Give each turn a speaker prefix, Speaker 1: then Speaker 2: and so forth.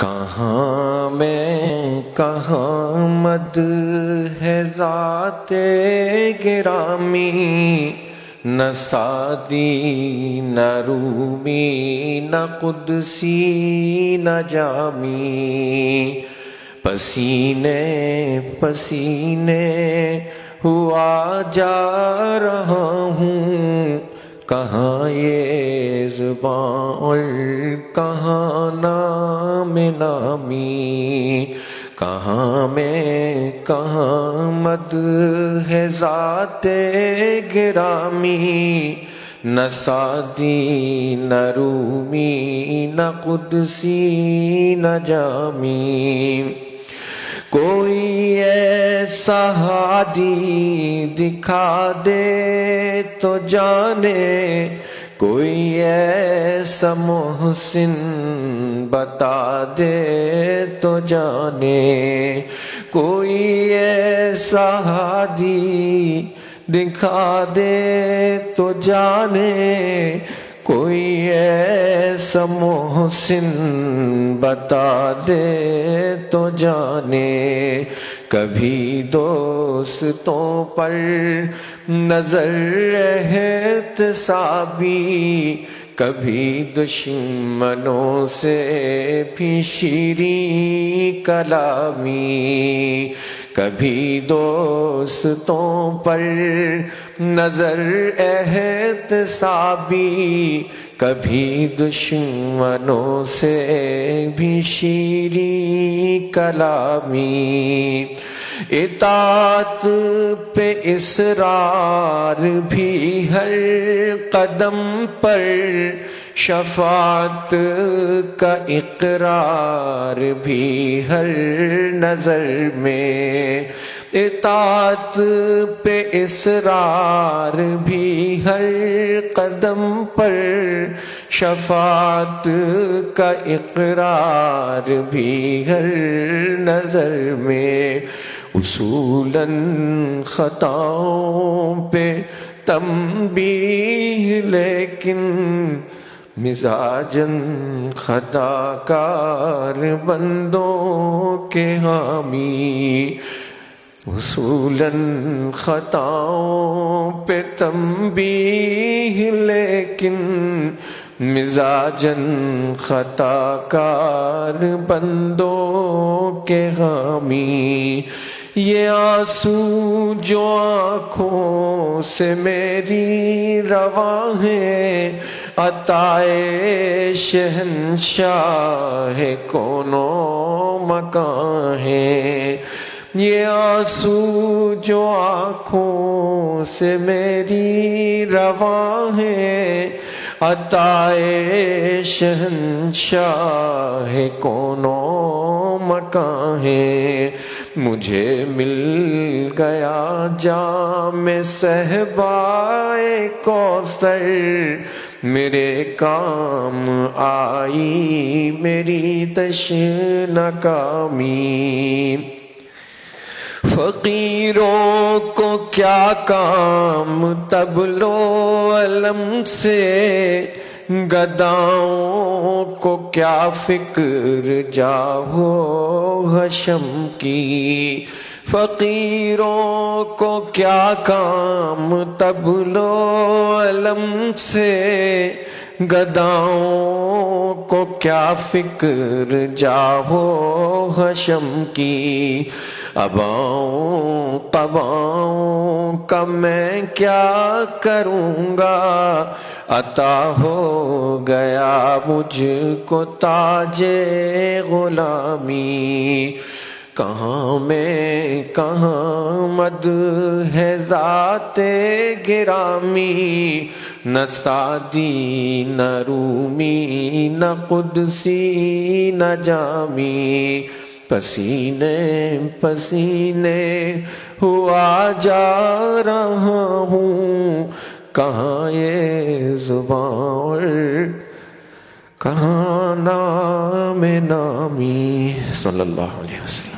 Speaker 1: کہاں میں کہاں مد ہے ذات گرامی، نہ سعدی نہ رومی نہ قدسی نہ جامی، پسینے پسینے ہوا جا رہا ہوں، کہاں یہ زباں اور کہاں نام نامی، کہاں میں کہاں مد ہے ذات گرامی، نہ سعدی نہ رومی نہ قدسی نہ جامی، کوئی ایسا ہادی دکھا دے تو جانے، کوئی ایسا محسن بتا دے تو جانے، کوئی ایسا ہادی دکھا دے تو جانے، کوئی ایسا محسن بتا دے تو جانے، کبھی دوستوں پر نظر احتسابی، کبھی دشمنوں سے بھی شیریں کلامی، کبھی دوستوں پر نظر احتسابی، کبھی دشمنوں سے بھی شیریں کلامی، اطاعت پہ اصرار بھی ہر قدم پر، شفاعت کا اقرار بھی ہر نظر میں، اطاعت پہ اصرار بھی ہر قدم پر، شفاعت کا اقرار بھی ہر نظر میں، اصولاً خطاؤں پہ تنبیہ لیکن مزاجاً خطا کار بندوں کے حامی، اصولاً خطاؤں پہ تنبیہ لیکن مزاجاً خطا کار بندوں کے حامی، یہ آنسو جو آنکھوں سے میری رواں ہے، عطائے شہنشاہ کون و مکان ہے، یہ آنسو جو آنکھوں سے میری رواں ہے، عطائے شہنشاہ کون و مکان ہے، مجھے مل گیا جام صہبائے کوثر، میرے کام آئی میری تشنہ کامی، فقیروں کو کیا کام طبلو علم سے، گداؤں کو کیا فکر جاہو حشم کی، فقیروں کو کیا کام طبلو علم سے، گداؤں کو کیا فکر جاہو حشم کی، اباؤں قباؤں کا میں کیا کروں گا، عطا ہو گیا مجھ کو تاج غلامی، کہاں میں کہاں مد ہے ذات گرامی، نہ سعدی نہ رومی نہ قدسی نہ جامی، پسینے پسینے ہوا جا رہا ہوں، کہاں یہ زباں اور کہاں نام نامی، صلی اللہ علیہ وسلم۔